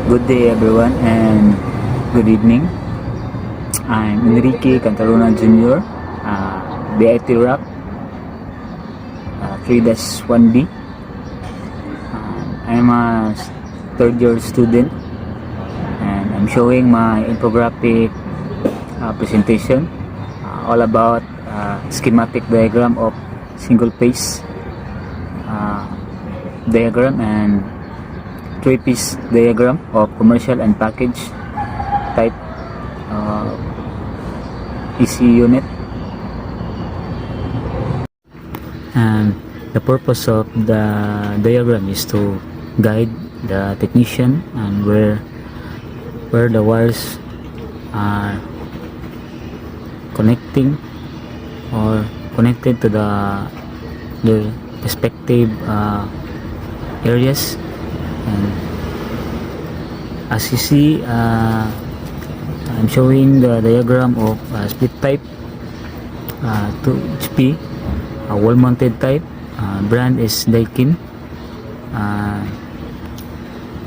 Good day everyone and good evening. I'm Enrique Cantalona Jr., BIT RAP 3-1B. I'm a third year student and I'm showing my infographic presentation all about schematic diagram of single phase diagram and three-piece diagram of commercial and package type EC unit. And the purpose of the diagram is to guide the technician and where the wires are connecting or connected to the respective areas. And as you see, I'm showing the diagram of split type 2 HP wall mounted type. Brand is Daikin.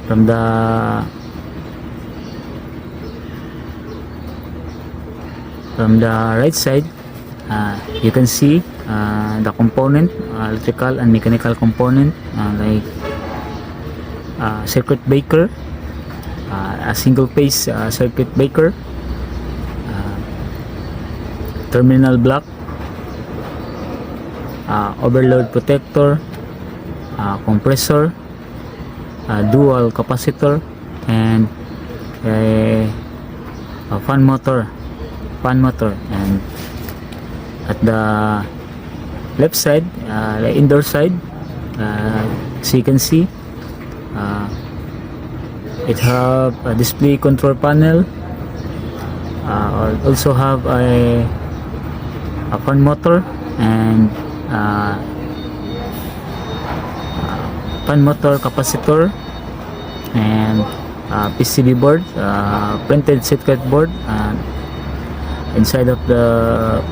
From the right side, you can see the component, electrical and mechanical component, like circuit breaker, a single phase circuit breaker, terminal block, overload protector, compressor, dual capacitor, and a fan motor. And at the left side, the indoor side, so you can see it have a display control panel, also have a fan motor and fan motor capacitor and PCB board, printed circuit board. Inside of the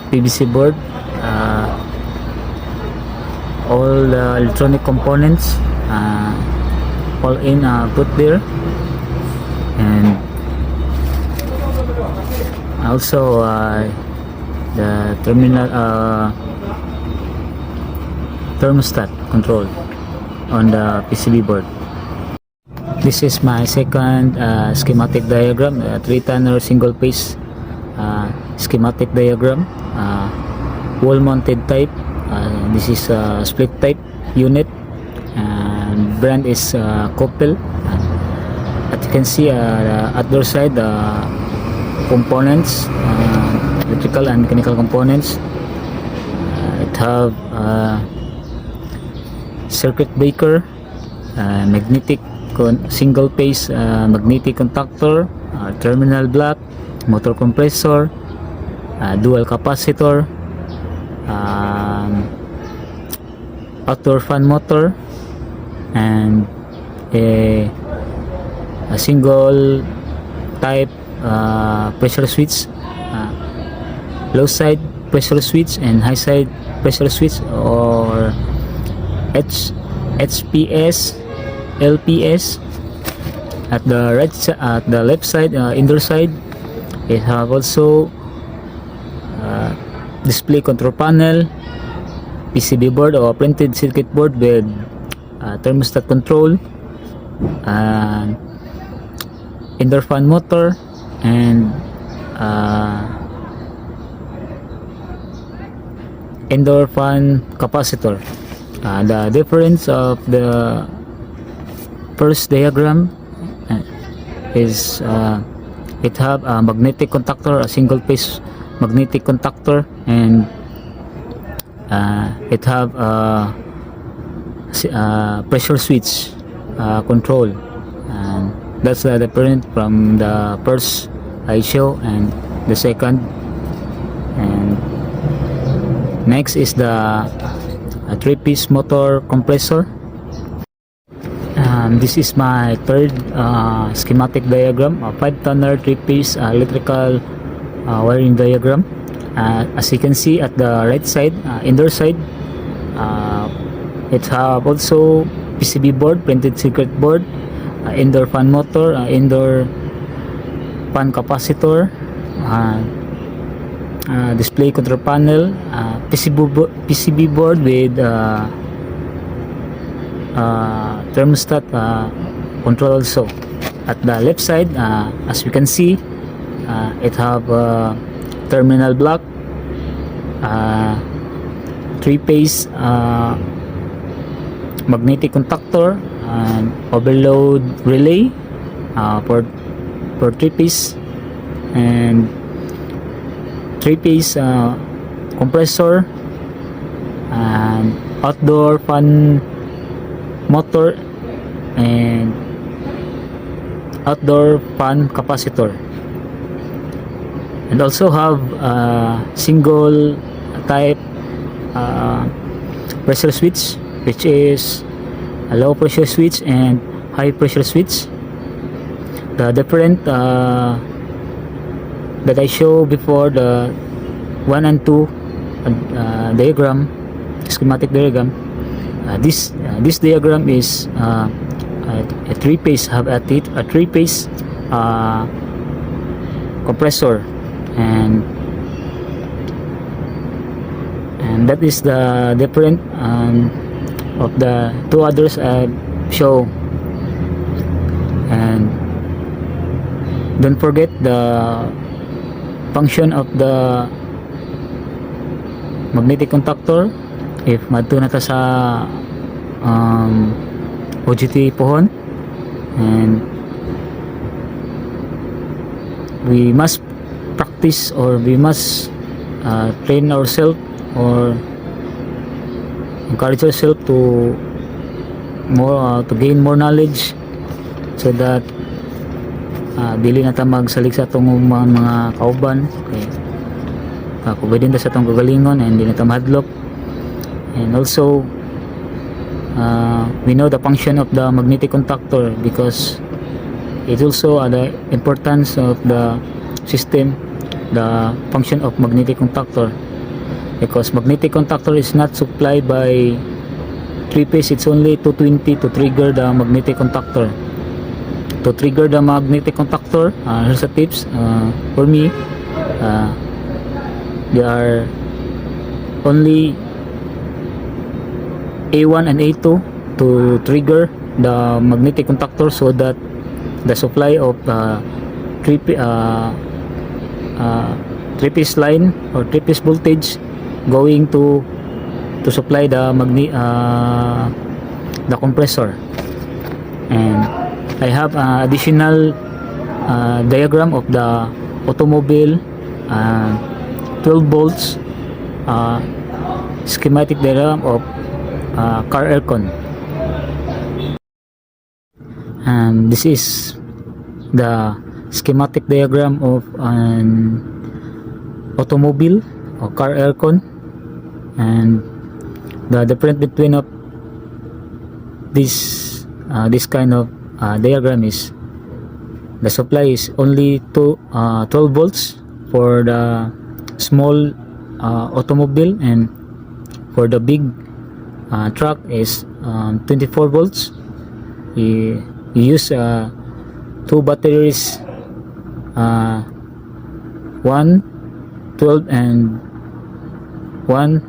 PVC board, all the electronic components all in put there, and also the terminal thermostat control on the PCB board. This is my second schematic diagram, 3-tuner single phase schematic diagram, wall mounted type. This is a split type unit, and brand is Coppel. As you can see, the outdoor side, the components, electrical and mechanical components, it have circuit breaker, magnetic single phase magnetic contactor, terminal block, motor compressor, dual capacitor, outdoor fan motor, and a single type pressure switch, low side pressure switch and high side pressure switch, or HPS, LPS. At the left side, indoor side, it have also display control panel, PCB board or printed circuit board with thermostat control, indoor fan motor, and indoor fan capacitor. The difference of the first diagram is it have a magnetic contactor, a single phase magnetic contactor, and it have a pressure switch control, and that's the difference from the first I show and the second. And next is the three-piece motor compressor. This is my third schematic diagram, a 5-tuner 3-piece electrical wiring diagram. As you can see at the right side, indoor side, it have also PCB board, printed circuit board, indoor fan motor, indoor fan capacitor, display control panel, PCB board with thermostat control also. At the left side, as you can see, it have terminal block, 3-phase magnetic contactor, and overload relay for 3-piece, and 3-piece compressor, and outdoor fan motor, and outdoor fan capacitor, and also have single type pressure switch, which is a low pressure switch and high pressure switch. The different that I show before, the 1 and 2 diagram, schematic diagram, this diagram is a 3-phase, have a 3-phase compressor, and that is the different of the two others I show. And don't forget the function of the magnetic contactor. If madto na ta sa OGT pohon, and we must practice, or we must train ourselves, or encourage ourselves to to gain more knowledge, so that dili na ta magsalig sa atong mga kauban, okay, pwede na sa atong kagalingon, and di na ta mahadlok. And also we know the function of the magnetic contactor, because it also the importance of the system, the function of magnetic contactor, because magnetic contactor is not supplied by 3-phase. It's only 220 to trigger the magnetic contactor. To trigger the magnetic contactor, here's a tips for me. There are only A1 and A2 to trigger the magnetic contactor, so that the supply of 3-phase line or 3-phase voltage going to supply the compressor. And I have additional diagram of the automobile, 12 volts schematic diagram of car aircon. And this is the schematic diagram of an automobile or car aircon. And the difference between of this kind of diagram is the supply is only 12 volts for the small automobile, and for the big truck is 24 volts. You use 2 batteries, 1 12 and 1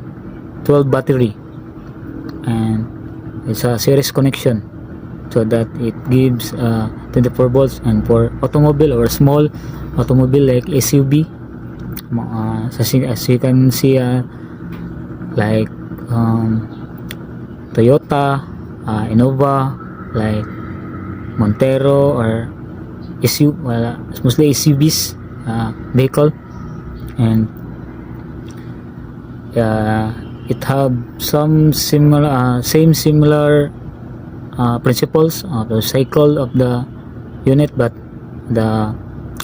12 battery, and it's a series connection, so that it gives 24 volts. And for automobile or small automobile like SUV, as you can see, like Toyota, Innova, like Montero, or mostly SUVs vehicle. And it have some similar principles of the cycle of the unit, but the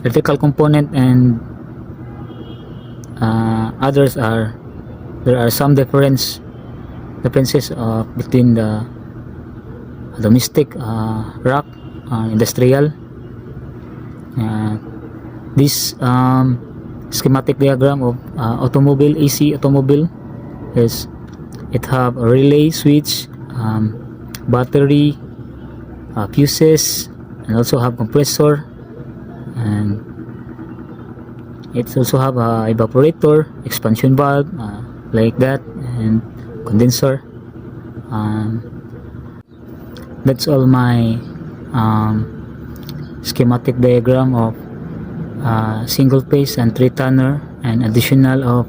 electrical component and others there are some differences between the domestic, rock, industrial. This schematic diagram of automobile, AC automobile, is it have a relay switch, battery, fuses, and also have compressor, and it also have a evaporator, expansion valve, like that, and condenser. That's all my schematic diagram of single phase and 3-tonner, and additional of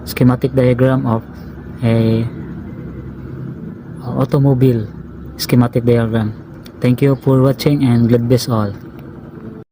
schematic diagram of a automobile schematic diagram. Thank you for watching, and God bless all.